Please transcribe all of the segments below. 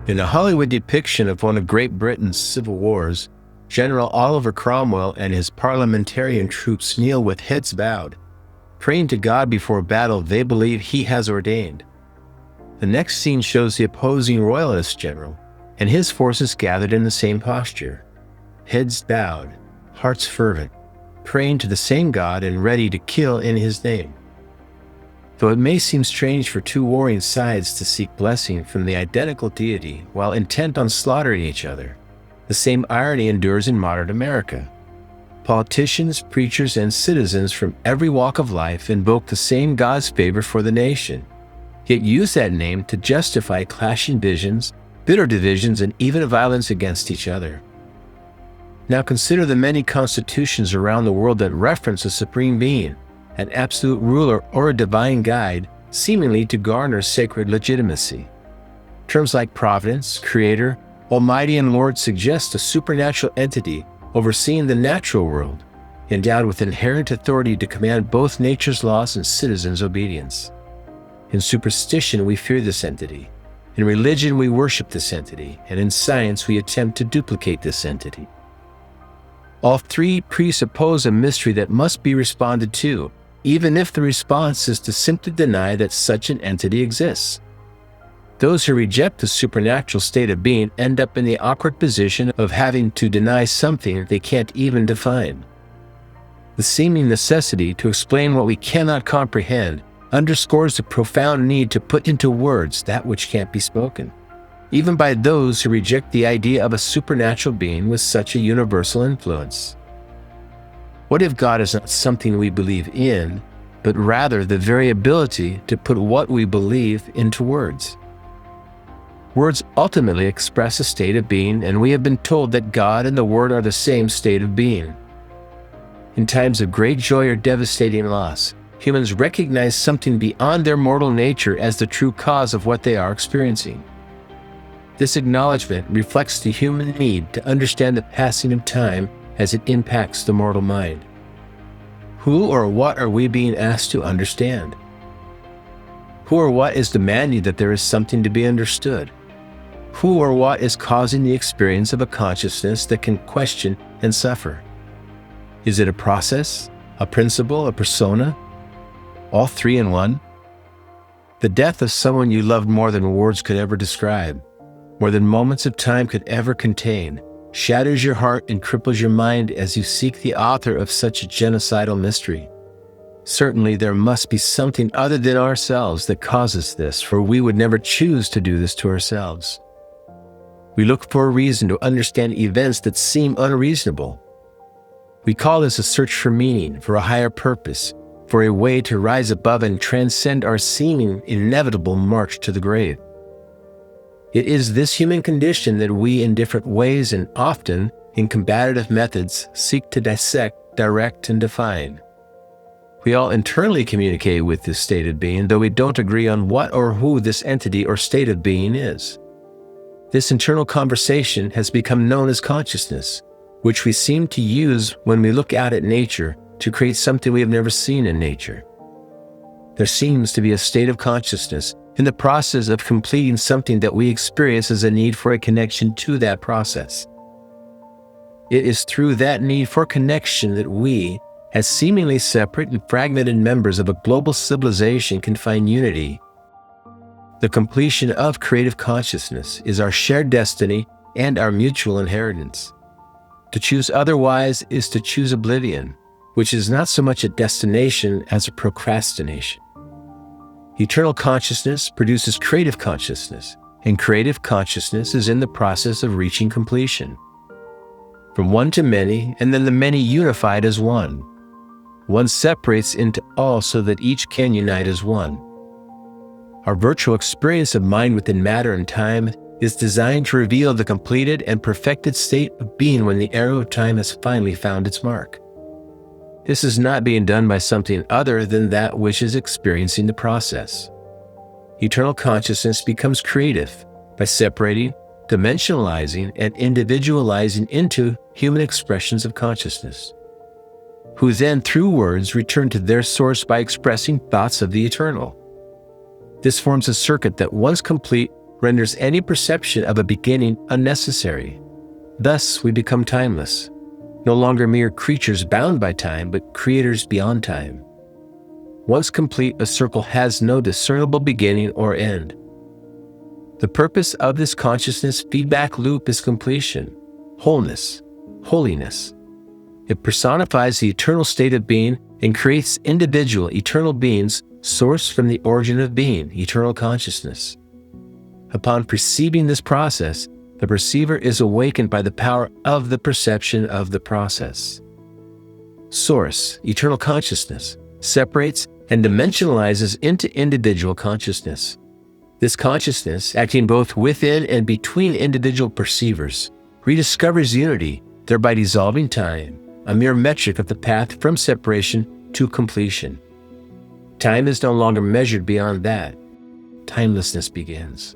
In a Hollywood depiction of one of Great Britain's civil wars, General Oliver Cromwell and his parliamentarian troops kneel with heads bowed, praying to God before a battle they believe he has ordained. The next scene shows the opposing royalist general and his forces gathered in the same posture, heads bowed, hearts fervent, praying to the same God and ready to kill in his name. Though it may seem strange for two warring sides to seek blessing from the identical deity while intent on slaughtering each other, the same irony endures in modern America. Politicians, preachers, and citizens from every walk of life invoke the same God's favor for the nation, yet use that name to justify clashing visions, bitter divisions, and even violence against each other. Now consider the many constitutions around the world that reference a supreme being, an absolute ruler, or a divine guide, seemingly to garner sacred legitimacy. Terms like providence, creator, almighty, and Lord suggest a supernatural entity overseeing the natural world, endowed with inherent authority to command both nature's laws and citizens' obedience. In superstition, we fear this entity. In religion, we worship this entity, and in science, we attempt to duplicate this entity. All three presuppose a mystery that must be responded to, even if the response is to simply deny that such an entity exists. Those who reject the supernatural state of being end up in the awkward position of having to deny something they can't even define. The seeming necessity to explain what we cannot comprehend underscores the profound need to put into words that which can't be spoken, even by those who reject the idea of a supernatural being with such a universal influence. What if God is not something we believe in, but rather the very ability to put what we believe into words? Words ultimately express a state of being, and we have been told that God and the Word are the same state of being. In times of great joy or devastating loss, humans recognize something beyond their mortal nature as the true cause of what they are experiencing. This acknowledgement reflects the human need to understand the passing of time as it impacts the mortal mind. Who or what are we being asked to understand? Who or what is demanding that there is something to be understood? Who or what is causing the experience of a consciousness that can question and suffer? Is it a process, a principle, a persona? All three in one? The death of someone you loved more than words could ever describe, more than moments of time could ever contain, shatters your heart and cripples your mind as you seek the author of such a genocidal mystery. Certainly there must be something other than ourselves that causes this, for we would never choose to do this to ourselves. We look for a reason to understand events that seem unreasonable. We call this a search for meaning, for a higher purpose, for a way to rise above and transcend our seeming inevitable march to the grave. It is this human condition that we, in different ways and often in combative methods, seek to dissect, direct, and define. We all internally communicate with this state of being, though we don't agree on what or who this entity or state of being is. This internal conversation has become known as consciousness, which we seem to use when we look out at nature to create something we have never seen in nature. There seems to be a state of consciousness in the process of completing something that we experience as a need for a connection to that process. It is through that need for connection that we, as seemingly separate and fragmented members of a global civilization, can find unity. The completion of creative consciousness is our shared destiny and our mutual inheritance. To choose otherwise is to choose oblivion, which is not so much a destination as a procrastination. Eternal consciousness produces creative consciousness, and creative consciousness is in the process of reaching completion. From one to many, and then the many unified as one. One separates into all so that each can unite as one. Our virtual experience of mind within matter and time is designed to reveal the completed and perfected state of being when the arrow of time has finally found its mark. This is not being done by something other than that which is experiencing the process. Eternal consciousness becomes creative by separating, dimensionalizing, and individualizing into human expressions of consciousness, who then, through words, return to their source by expressing thoughts of the eternal. This forms a circuit that, once complete, renders any perception of a beginning unnecessary. Thus, we become timeless, no longer mere creatures bound by time, but creators beyond time. Once complete, a circle has no discernible beginning or end. The purpose of this consciousness feedback loop is completion, wholeness, holiness. It personifies the eternal state of being and creates individual eternal beings sourced from the origin of being, eternal consciousness. Upon perceiving this process, the perceiver is awakened by the power of the perception of the process. Source, eternal consciousness, separates and dimensionalizes into individual consciousness. This consciousness, acting both within and between individual perceivers, rediscovers unity, thereby dissolving time, a mere metric of the path from separation to completion. Time is no longer measured beyond that. Timelessness begins.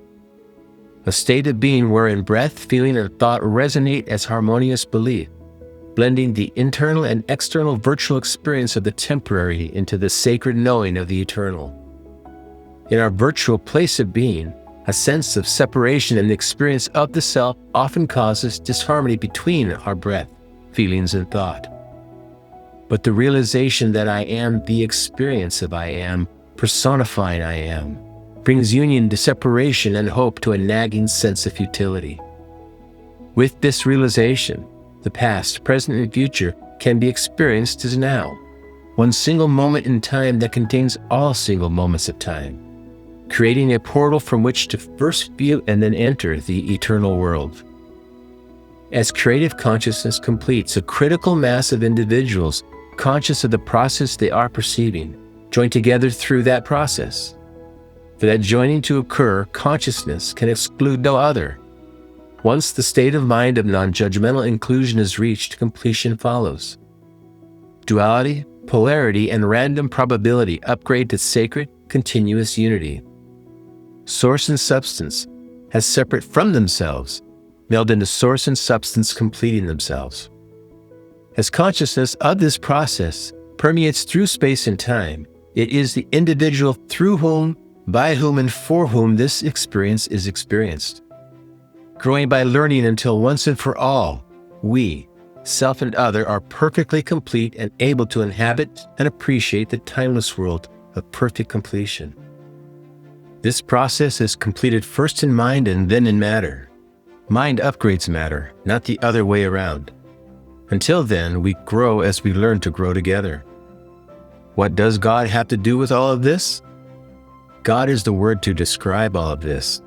A state of being wherein breath, feeling, and thought resonate as harmonious belief, blending the internal and external virtual experience of the temporary into the sacred knowing of the eternal. In our virtual place of being, a sense of separation and the experience of the self often causes disharmony between our breath, feelings, and thought. But the realization that I am the experience of I am, personifying I am, brings union to separation and hope to a nagging sense of futility. With this realization, the past, present, and future can be experienced as now, one single moment in time that contains all single moments of time, creating a portal from which to first feel and then enter the eternal world. As creative consciousness completes, a critical mass of individuals conscious of the process they are perceiving join together through that process. For that joining to occur, consciousness can exclude no other. Once the state of mind of non-judgmental inclusion is reached, completion follows. Duality, polarity, and random probability upgrade to sacred, continuous unity. Source and substance, as separate from themselves, meld into source and substance, completing themselves. As consciousness of this process permeates through space and time, it is the individual through whom, by whom, and for whom this experience is experienced. Growing by learning until once and for all, we, self and other, are perfectly complete and able to inhabit and appreciate the timeless world of perfect completion. This process is completed first in mind and then in matter. Mind upgrades matter, not the other way around. Until then, we grow as we learn to grow together. What does God have to do with all of this? God is the word to describe all of this.